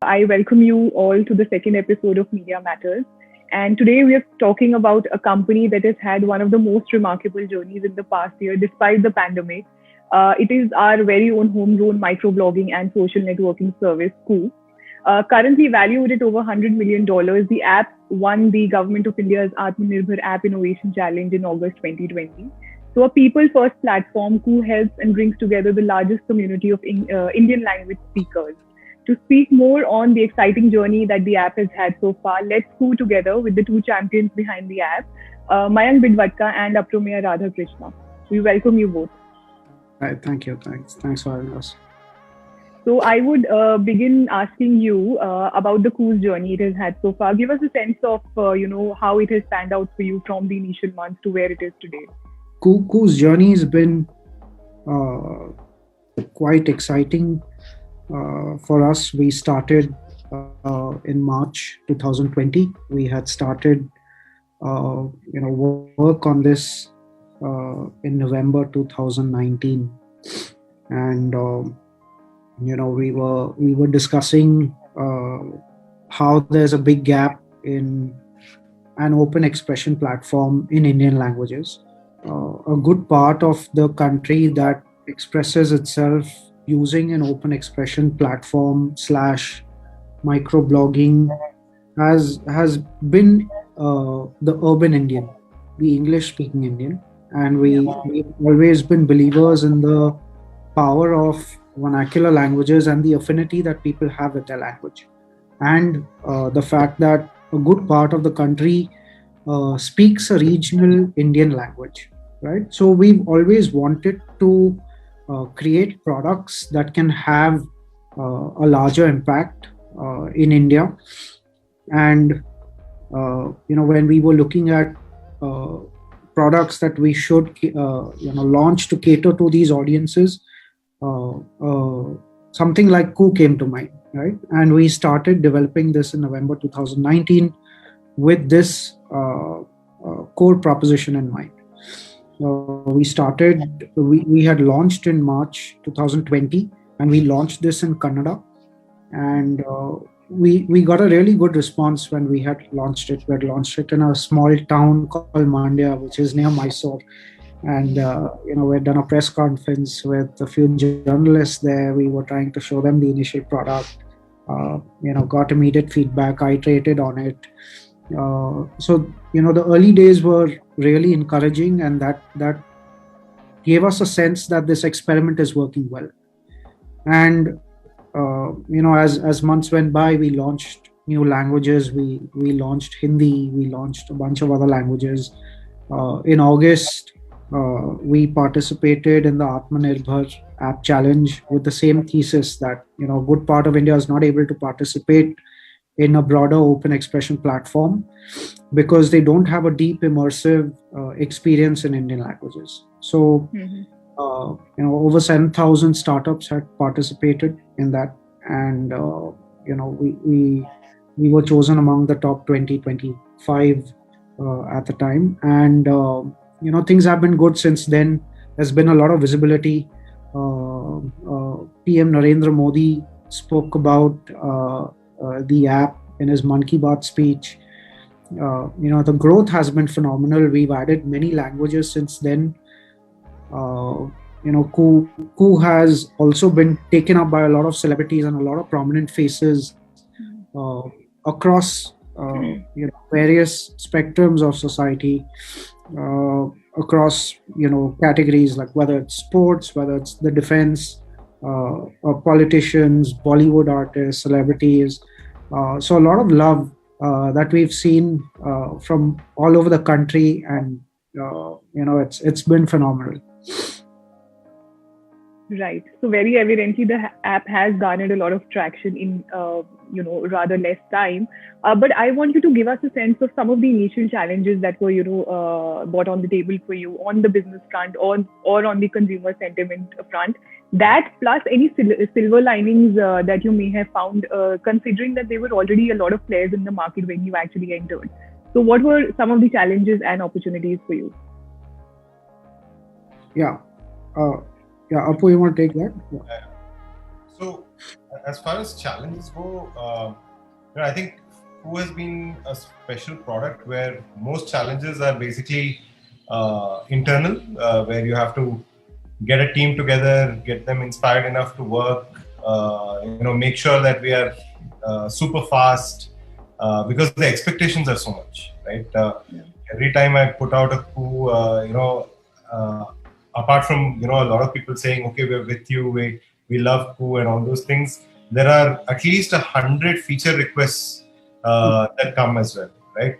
I welcome you all to the second episode of Media Matters. And today we are talking about a company that has had one of the most remarkable journeys in the past year, despite the pandemic. It is our very own homegrown microblogging and social networking service, Koo. Currently valued at over $100 million, the app won the Government of India's Atmanirbhar App Innovation Challenge in August 2020. So, a people-first platform, Koo helps and brings together the largest community of Indian language speakers. To speak more on the exciting journey that the app has had so far, let's Koo together with the two champions behind the app, Mayank Bidwatka and Aprameya Radhakrishna. We welcome you both. Right, thank you. Thanks for having us. So I would begin asking you about the Koo's journey it has had so far. Give us a sense of how it has panned out for you from the initial months to where it is today. Koo's journey has been quite exciting for us. We started in March 2020. We had started work on this in November 2019, and we were discussing how there's a big gap in an open expression platform in Indian languages. A good part of the country that expresses itself using an open expression platform / microblogging has been the urban Indian, the English speaking Indian, and we've always been believers in the power of vernacular languages and the affinity that people have with their language, and the fact that a good part of the country speaks a regional Indian language, right? So we've always wanted to create products that can have a larger impact in India. And when we were looking at products that we should launch to cater to these audiences, something like Koo came to mind, right? And we started developing this in November 2019 with this core proposition in mind. We had launched in March 2020, and we launched this in Kannada, and we got a really good response when we had launched it. We had launched it in a small town called Mandya, which is near Mysore. And we had done a press conference with a few journalists there. We were trying to show them the initial product. Got immediate feedback, iterated on it. So the early days were really encouraging, and that gave us a sense that this experiment is working well. And as months went by, we launched new languages. We launched Hindi. We launched a bunch of other languages. In August, we participated in the Atmanirbhar App Challenge with the same thesis that a good part of India is not able to participate in a broader open expression platform because they don't have a deep immersive experience in Indian languages. So, over 7,000 startups had participated in that, and we were chosen among the top 20, 25 at the time, and things have been good since then. There's been a lot of visibility. PM Narendra Modi spoke about the app in his Mann Ki Baat speech. The growth has been phenomenal. We've added many languages since then. Koo has also been taken up by a lot of celebrities and a lot of prominent faces across various spectrums of society, across categories, like whether it's sports, whether it's the defense, or politicians, Bollywood artists, celebrities. So a lot of love that we've seen from all over the country, and it's been phenomenal. Right. So very evidently, the app has garnered a lot of traction in rather less time. But I want you to give us a sense of some of the initial challenges that were brought on the table for you on the business front or on the consumer sentiment front. That plus any silver linings that you may have found, considering that there were already a lot of players in the market when you actually entered. So what were some of the challenges and opportunities for you? Yeah. Apu, you want to take that? Yeah. So, as far as challenges go, I think Koo has been a special product where most challenges are basically internal, where you have to get a team together, get them inspired enough to work, make sure that we are super fast, because the expectations are so much, right? Every time I put out a Koo, apart from, a lot of people saying, okay, we're with you, we love Koo and all those things, there are at least 100 feature requests that come as well, right?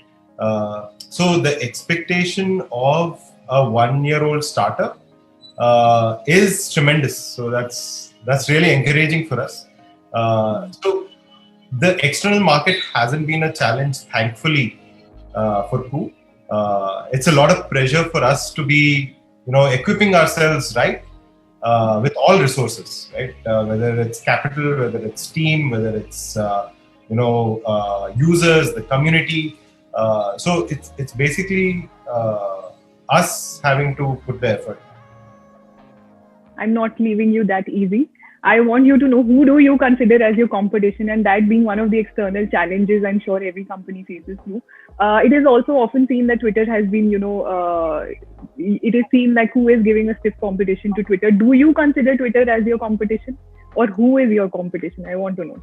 So the expectation of a 1-year-old startup is tremendous. So that's really encouraging for us. So the external market hasn't been a challenge, thankfully, for Koo. It's a lot of pressure for us to be, equipping ourselves right with all resources, right? Whether it's capital, whether it's team, whether it's users, the community. So it's basically us having to put the effort. I'm not leaving you that easy. I want you to know, who do you consider as your competition, and that being one of the external challenges I'm sure every company faces too. It is also often seen that Twitter has been, it is seen like who is giving a stiff competition to Twitter. Do you consider Twitter as your competition, or who is your competition? I want to know.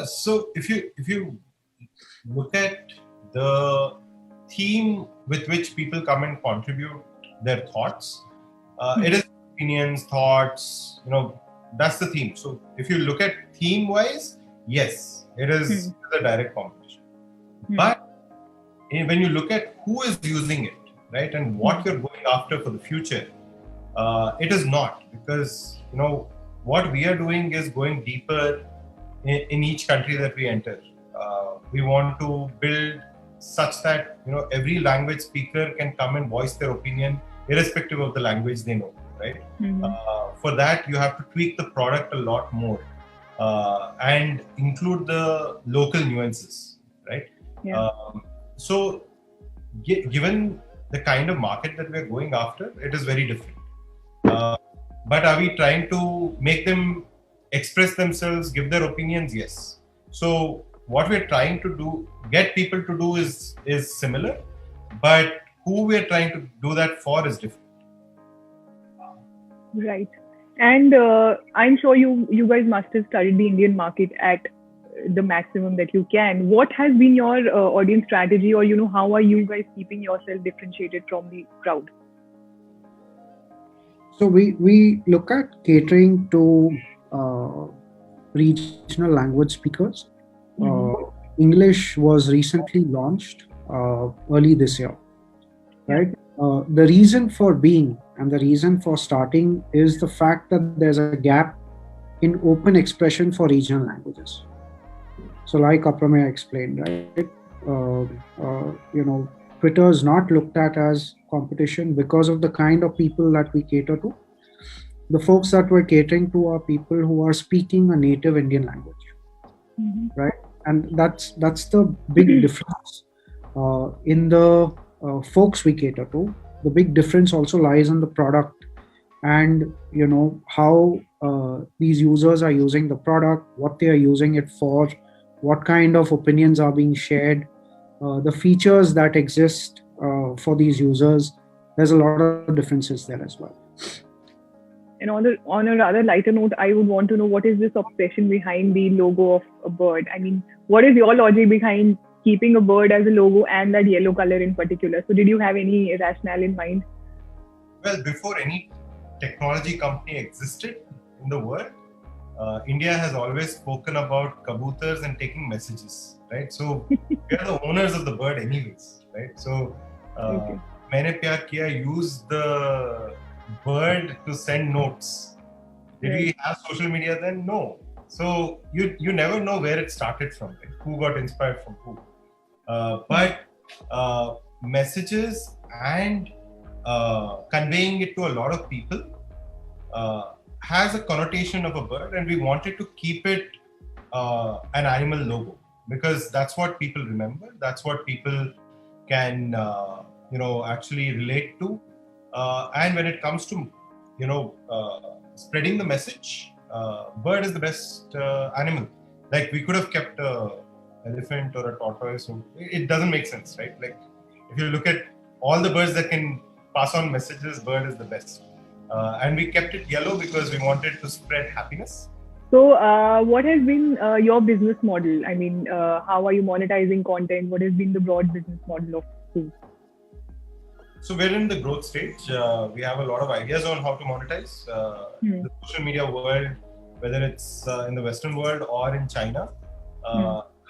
So if you look at the theme with which people come and contribute their thoughts, it is opinions, thoughts, that's the theme. So if you look at theme wise, yes, it is a direct competition. But when you look at who is using it, right, and what you're going after for the future, it is not, because what we are doing is going deeper in each country that we enter. We want to build such that every language speaker can come and voice their opinion irrespective of the language they know, right? For that, you have to tweak the product a lot more and include the local nuances, right? So given the kind of market that we're going after, it is very different. But are we trying to make them express themselves, give their opinions? Yes. So what we're trying to do, get people to do is similar, but who we're trying to do that for is different. Right. And I'm sure you guys must have studied the Indian market at the maximum that you can. What has been your audience strategy, or how are you guys keeping yourself differentiated from the crowd? So we look at catering to regional language speakers. English was recently launched early this year, right? The reason for being and the reason for starting is the fact that there's a gap in open expression for regional languages. So like Aprameya explained, right? Twitter is not looked at as competition because of the kind of people that we cater to. The folks that we're catering to are people who are speaking a native Indian language, right? And that's the big difference in the folks we cater to. The big difference also lies in the product and how these users are using the product, what they are using it for, what kind of opinions are being shared, the features that exist for these users. There's a lot of differences there as well. And on a rather lighter note, I would want to know, what is this obsession behind the logo of a bird? I mean, what is your logic behind keeping a bird as a logo and that yellow color in particular? So did you have any rationale in mind? Well, before any technology company existed in the world, India has always spoken about kabutars and taking messages, right? So we are the owners of the bird anyways, right? So Maine Pyar Kiya used the bird to send notes. Did we have social media then? No. So you never know where it started from, right? Who got inspired from who. But messages and conveying it to a lot of people has a connotation of a bird, and we wanted to keep it an animal logo because that's what people remember. That's what people can actually relate to. And when it comes to spreading the message, bird is the best animal. Like we could have kept a elephant or a tortoise. So it doesn't make sense, right? Like if you look at all the birds that can pass on messages, bird is the best. And we kept it yellow because we wanted to spread happiness. So, what has been your business model? I mean, how are you monetizing content? What has been the broad business model of Koo? So we're in the growth stage. We have a lot of ideas on how to monetize. The social media world, whether it's in the Western world or in China,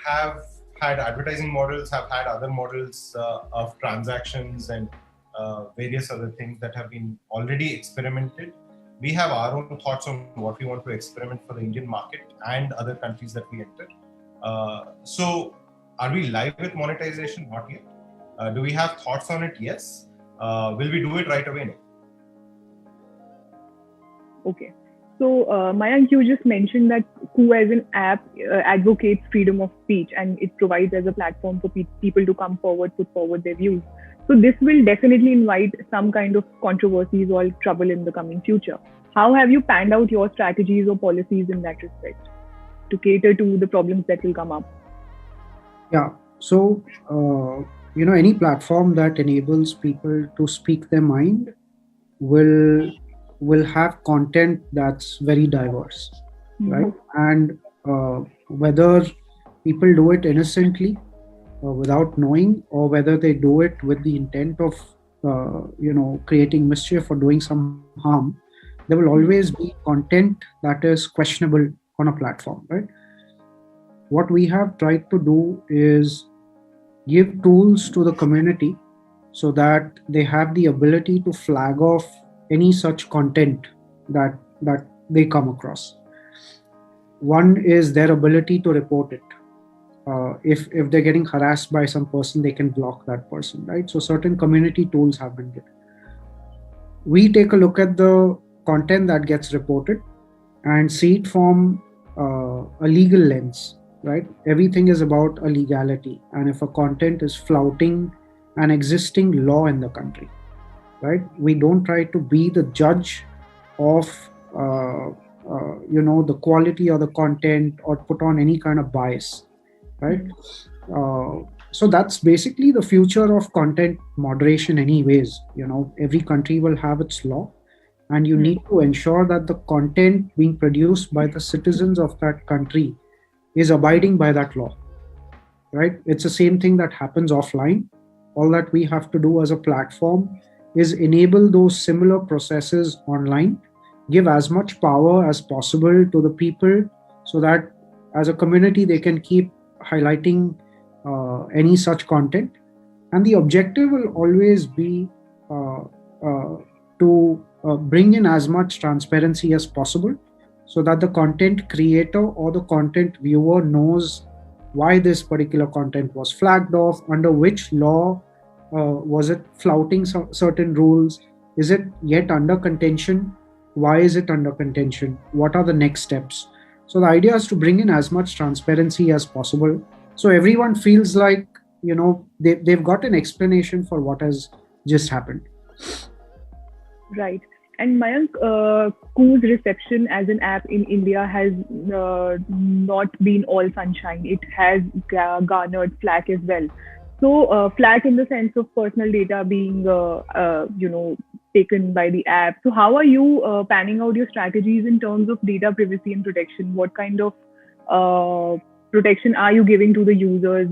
have had advertising models, have had other models of transactions and various other things that have been already experimented. We have our own thoughts on what we want to experiment for the Indian market and other countries that we enter. So are we live with monetization? Not yet. Do we have thoughts on it? Yes. Will we do it right away? No. Okay. So, Mayank, you just mentioned that Koo as an app advocates freedom of speech, and it provides as a platform for people to come forward, put forward their views. So this will definitely invite some kind of controversies or trouble in the coming future. How have you panned out your strategies or policies in that respect to cater to the problems that will come up? Yeah. So, any platform that enables people to speak their mind will have content that's very diverse, right? And whether people do it innocently, without knowing, or whether they do it with the intent of creating mischief or doing some harm, there will always be content that is questionable on a platform, right? What we have tried to do is give tools to the community so that they have the ability to flag off any such content that they come across. One is their ability to report it. If they're getting harassed by some person, they can block that person, right? So certain community tools have been given. We take a look at the content that gets reported and see it from a legal lens, right? Everything is about a legality, and if a content is flouting an existing law in the country, right? We don't try to be the judge of the quality of the content or put on any kind of bias. Right. So that's basically the future of content moderation anyways. Every country will have its law, and you need to ensure that the content being produced by the citizens of that country is abiding by that law, right? It's the same thing that happens offline. All that we have to do as a platform is enable those similar processes online, give as much power as possible to the people so that as a community they can keep highlighting any such content, and the objective will always be to bring in as much transparency as possible so that the content creator or the content viewer knows why this particular content was flagged off, under which law, was it flouting certain rules, is it yet under contention, why is it under contention, what are the next steps. So the idea is to bring in as much transparency as possible, so everyone feels like they've got an explanation for what has just happened. Right. And Mayank, Koo's reception as an app in India has not been all sunshine. It has garnered flack as well. So flack in the sense of personal data being taken by the app. So how are you panning out your strategies in terms of data privacy and protection? What kind of protection are you giving to the users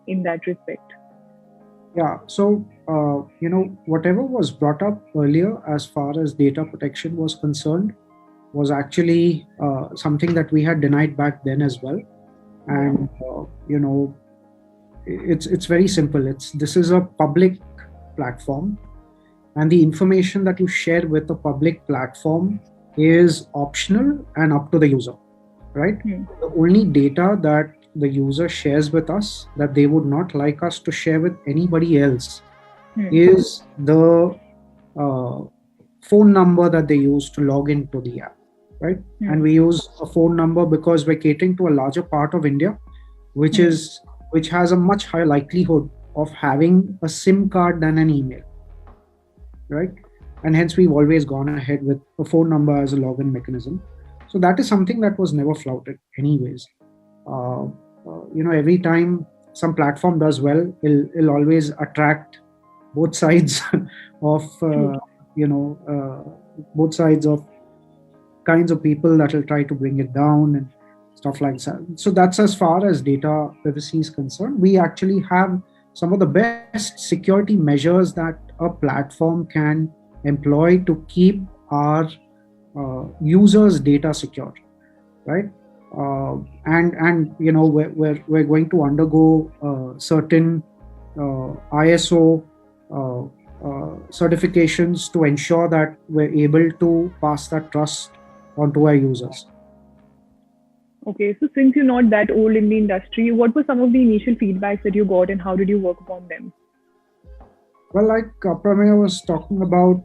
in that respect? Yeah, so whatever was brought up earlier as far as data protection was concerned was actually something that we had denied back then as well. And it's very simple. This is a public platform, and the information that you share with the public platform is optional and up to the user, right? The only data that the user shares with us that they would not like us to share with anybody else is the phone number that they use to log into the app, right? And we use a phone number because we're catering to a larger part of India, which has a much higher likelihood of having a SIM card than an email, right? And hence we've always gone ahead with a phone number as a login mechanism. So that is something that was never flouted anyways. Every time some platform does well, it'll always attract both sides of both sides of kinds of people that will try to bring it down and stuff like that. So that's as far as data privacy is concerned. We actually have some of the best security measures that a platform can employ to keep our users' data secure, right? We're going to undergo certain ISO certifications to ensure that we're able to pass that trust onto our users. Okay, so since you're not that old in the industry, what were some of the initial feedbacks that you got and how did you work upon them? Well, like Pramaya was talking about,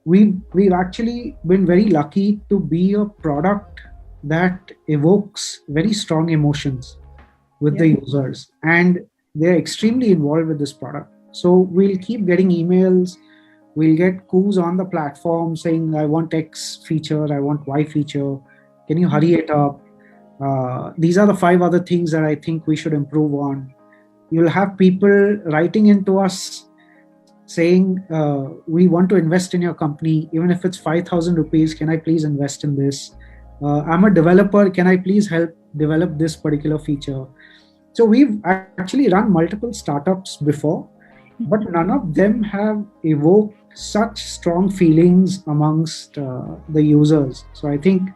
we've actually been very lucky to be a product that evokes very strong emotions with the users, and they're extremely involved with this product. So we'll keep getting emails, we'll get coups on the platform saying, I want X feature, I want Y feature, can you hurry it up? These are the 5 other things that I think we should improve on. You'll have people writing into us saying, we want to invest in your company, even if it's 5,000 rupees, can I please invest in this? I'm a developer, can I please help develop this particular feature? So we've actually run multiple startups before, but none of them have evoked such strong feelings amongst the users. So I think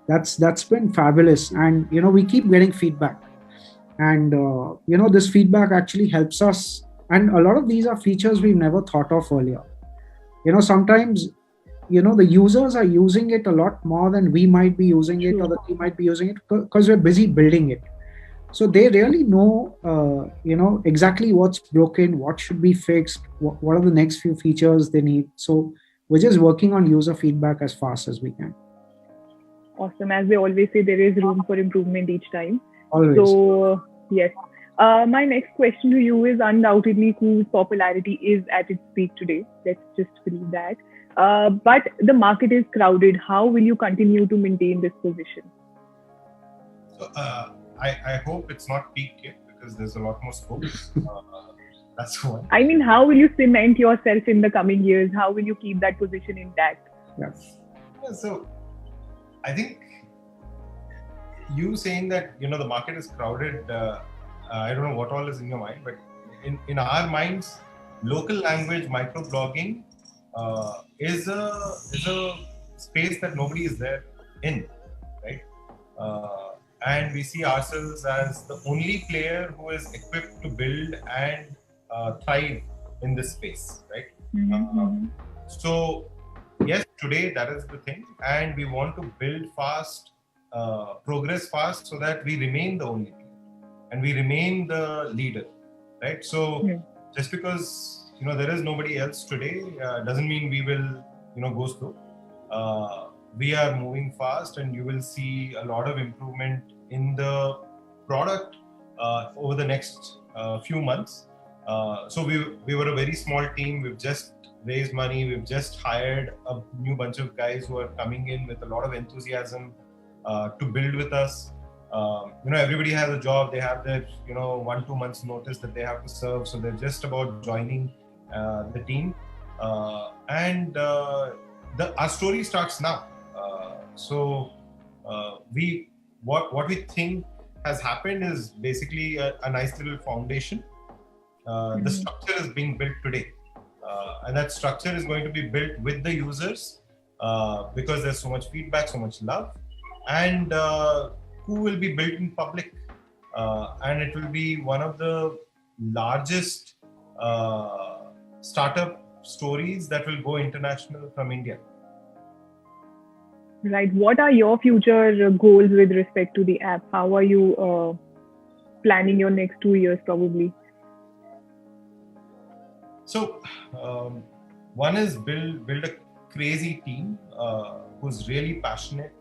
that's been fabulous. And, we keep getting feedback. And, this feedback actually helps us. And a lot of these are features we've never thought of earlier. Sometimes, the users are using it a lot more than we might be using it, or that we might be using it because we're busy building it. So they really know, exactly what's broken, what should be fixed, what are the next few features they need. So we're just working on user feedback as fast as we can. Awesome. As they always say, there is room for improvement each time. Always. So, yes. My next question to you is undoubtedly whose popularity is at its peak today. Let's just believe that. But the market is crowded. How will you continue to maintain this position? So, I hope it's not peaked yet because there's a lot more scope. That's one. I mean, how will you cement yourself in the coming years? How will you keep that position intact? Yes. Yeah, so I think you saying that, the market is crowded, I don't know what all is in your mind, but in our minds, local language microblogging is a space that nobody is there in, right? And we see ourselves as the only player who is equipped to build and thrive in this space, right? So yes, today that is the thing, and we want to build fast, progress fast, so that we remain the only player and we remain the leader, right? So just because there is nobody else today doesn't mean we will go slow. We are moving fast, and you will see a lot of improvement in the product over the next few months. So we were a very small team. We've just raised money. We've just hired a new bunch of guys who are coming in with a lot of enthusiasm to build with us. Everybody has a job. They have their 1-2 months notice that they have to serve. So they're just about joining the team, and our story starts now. So what we think has happened is basically a nice little foundation. The structure is being built today, and that structure is going to be built with the users because there's so much feedback, so much love, and who will be built in public, and it will be one of the largest startup stories that will go international from India. Right. What are your future goals with respect to the app? How are you planning your next 2 years probably? So one is build a crazy team who's really passionate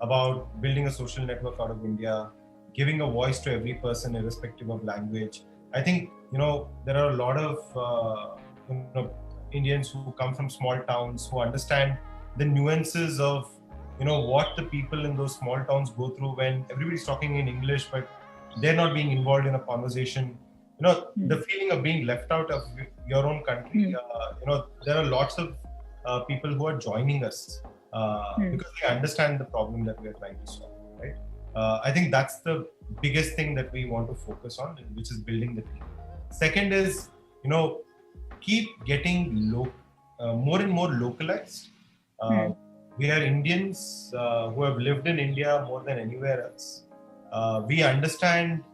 about building a social network out of India, giving a voice to every person irrespective of language. I think there are a lot of Indians who come from small towns who understand the nuances of what the people in those small towns go through when everybody's talking in English, but they're not being involved in a conversation. The feeling of being left out of your own country. There are lots of people who are joining us because they understand the problem that we are trying to solve. Right? I think that's the biggest thing that we want to focus on, which is building the team. Second is, keep getting more and more localized. We are Indians who have lived in India more than anywhere else. We understand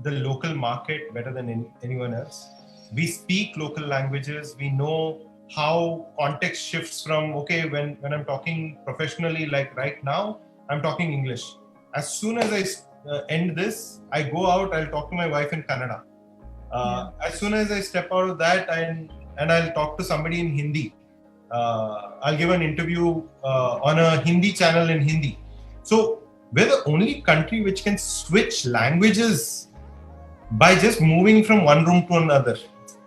the local market better than anyone else. We speak local languages. We know how context shifts from, when I'm talking professionally, like right now, I'm talking English. As soon as I end this, I go out, I'll talk to my wife in Kannada. As soon as I step out of that and I'll talk to somebody in Hindi. I'll give an interview on a Hindi channel in Hindi. So we're the only country which can switch languages by just moving from one room to another,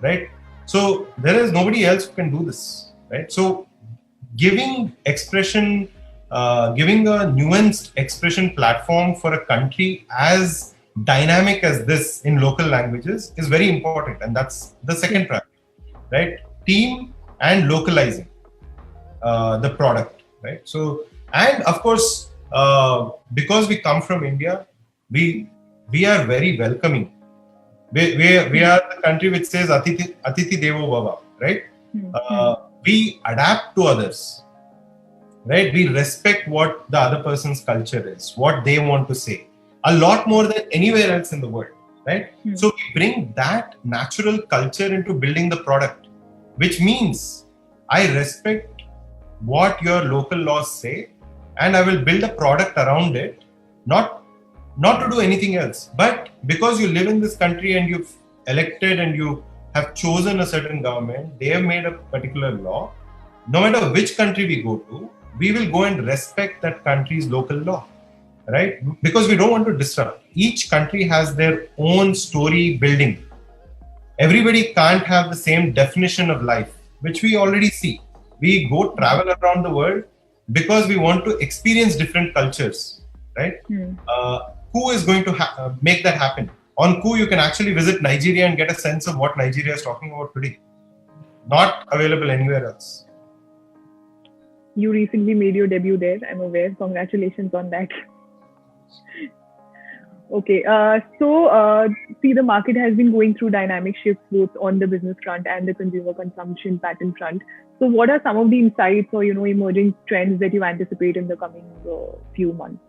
right? So there is nobody else who can do this, right? So giving expression, giving a nuanced expression platform for a country as dynamic as this in local languages is very important, and that's the second priority, right? Team and localizing the product, right? So, and of course, because we come from India, we are very welcoming. We are the country which says Atithi Devo Bhava, right? We adapt to others, right? We respect what the other person's culture is, what they want to say, a lot more than anywhere else in the world, right? So we bring that natural culture into building the product, which means I respect what your local laws say, and I will build a product around it, not to do anything else, but because you live in this country and you've elected and you have chosen a certain government, they have made a particular law. No matter which country we go to, we will go and respect that country's local law, right? Because we don't want to disrupt. Each country has their own story building. Everybody can't have the same definition of life, which we already see. We go travel around the world because we want to experience different cultures, right? Who is going to make that happen? On Ku, you can actually visit Nigeria and get a sense of what Nigeria is talking about today. Not available anywhere else. You recently made your debut there, I'm aware. Congratulations on that. Okay, see, the market has been going through dynamic shifts both on the business front and the consumer consumption pattern front. So what are some of the insights or, emerging trends that you anticipate in the coming few months?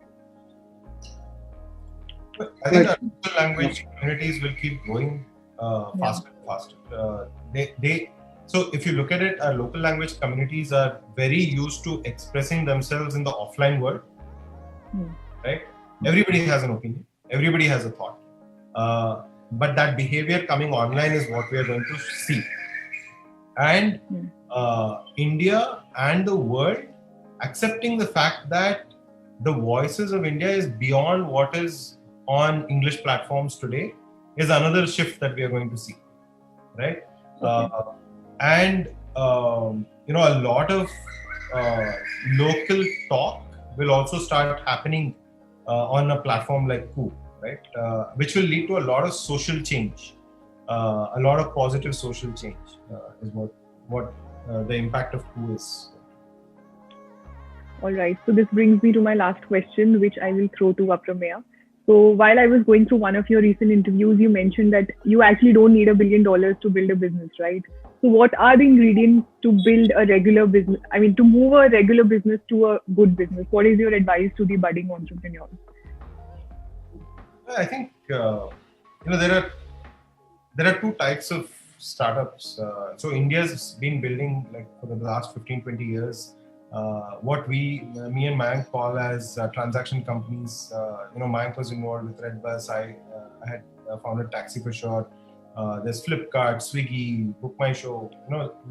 I think our local language communities will keep growing faster and faster. So if you look at it, our local language communities are very used to expressing themselves in the offline world, right? Everybody has an opinion. Everybody has a thought. But that behavior coming online is what we are going to see. And India and the world accepting the fact that the voices of India is beyond what is on English platforms today is another shift that we are going to see, right? And a lot of local talk will also start happening on a platform like Ku, right? Which will lead to a lot of social change, a lot of positive social change is what the impact of Ku is. All right. So this brings me to my last question, which I will throw to Aprameya. So while I was going through one of your recent interviews, you mentioned that you actually don't need $1 billion to build a business, right? So what are the ingredients to build a regular business? I mean, to move a regular business to a good business? What is your advice to the budding entrepreneurs? I think there are two types of startups. So India's been building, like, for the last 15-20 years, what me and Mayank call as transaction companies. Mayank was involved with Redbus. I had founded Taxi for Sure. There's Flipkart, Swiggy, Book My Show.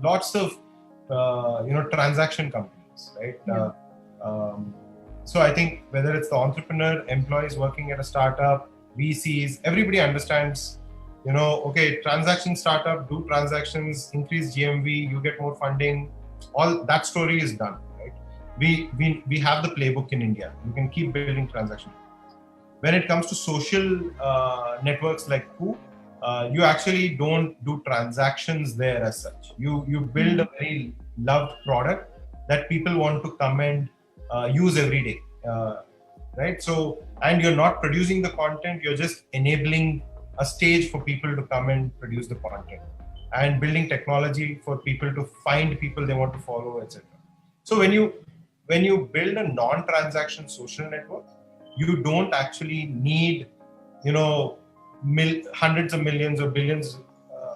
Lots of transaction companies, right? So I think whether it's the entrepreneur, employees working at a startup, VCs, everybody understands, transaction startup, do transactions, increase GMV, you get more funding. All that story is done, right? we have the playbook in India. You can keep building transaction. When it comes to social networks like Koo, you actually don't do transactions there as such. You build a very loved product that people want to come and use every day, right? So, and you're not producing the content, you're just enabling a stage for people to come and produce the content, and building technology for people to find people they want to follow, etc. So when you build a non-transaction social network, you don't actually need, hundreds of millions or billions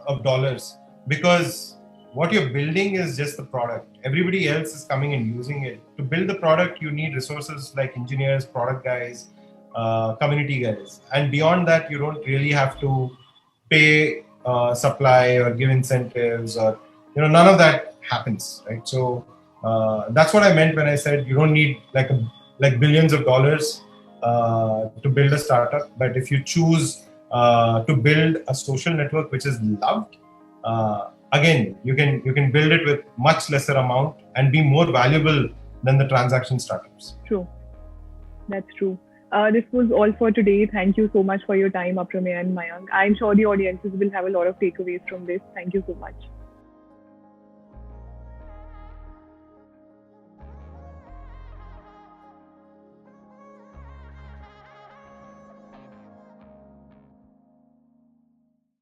of dollars, because what you're building is just the product. Everybody else is coming and using it. To build the product, you need resources like engineers, product guys, community guys, and beyond that, you don't really have to pay supply or give incentives, or none of that happens, right? So that's what I meant when I said you don't need like billions of dollars to build a startup. But if you choose to build a social network which is loved, again, you can build it with much lesser amount and be more valuable than the transaction startups. True. That's true. This was all for today. Thank you so much for your time, Aprameya and Mayank. I'm sure the audiences will have a lot of takeaways from this. Thank you so much.